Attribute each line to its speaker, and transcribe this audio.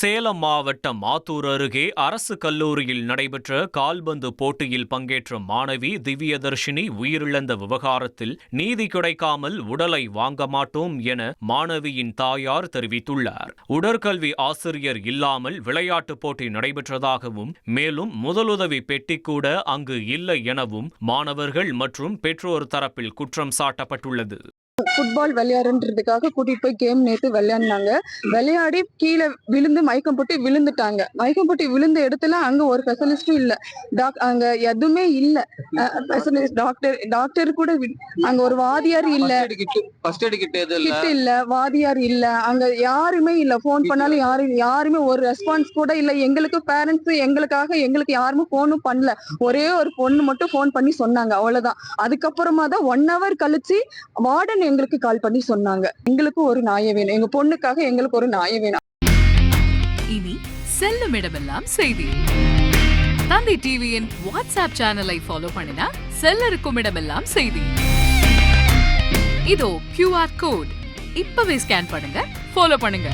Speaker 1: சேலம் மாவட்டம் மாத்தூர் அருகே அரசு கல்லூரியில் நடைபெற்ற கால்பந்து போட்டியில் பங்கேற்ற மாணவி திவ்யதர்ஷினி உயிரிழந்த விவகாரத்தில் நீதி கிடைக்காமல் உடலை வாங்க மாட்டோம் என மாணவியின் தாயார் தெரிவித்துள்ளார். உடற்கல்வி ஆசிரியர் இல்லாமல் விளையாட்டுப் போட்டி நடைபெற்றதாகவும், மேலும் முதலுதவி பெட்டி கூட அங்கு இல்லை எனவும் மாணவர்கள் மற்றும் பெற்றோர் தரப்பில் குற்றம் சாட்டப்பட்டுள்ளது.
Speaker 2: ஃபுட்பால் விளையாடுறதுக்காக கூட்டிட்டு போய் கேம் நேற்று விளையாடினாங்க. விளையாடி கீழே விழுந்து மயக்கம் போட்டு விழுந்துட்டாங்க. மயக்கம் போட்டு விழுந்த இடத்துல அங்க ஒரு ஸ்பெஷலிஸ்டும் இல்ல, அங்க எதுவுமே இல்ல. டாக்டர் கூட அங்க ஒரு வாதியார் இல்ல, கிட் இல்ல, வாதியார் இல்ல, அங்க யாருமே இல்ல. போன் பண்ணாலும் யாருமே ஒரு ரெஸ்பான்ஸ் கூட இல்ல. எங்களுக்கு பேரண்ட்ஸ் எங்களுக்கு யாருமே போனும் பண்ணல. ஒரே ஒரு பொண்ணு மட்டும் போன் பண்ணி சொன்னாங்க, அவ்வளவுதான். அதுக்கப்புறமா தான் 1 hour கழிச்சு வார்டன் எங்களுக்கு கால் பண்ணி சொன்னாங்க, எங்களுக்கு ஒரு நியாயம் வேணும், எங்க பொண்ணுக்காக எங்களுக்கு ஒரு நியாயம் வேணும்.
Speaker 3: இனி செல்லும் இடமெல்லாம் செய்தி. தந்தி டிவியின் வாட்ஸ்அப் சேனலை ஃபாலோ பண்ணினா செல்ல இருக்கும் இடமெல்லாம் செய்தி. இதோ QR கோட் இப்பவே ஸ்கேன் பண்ணுங்க, ஃபாலோ பண்ணுங்க.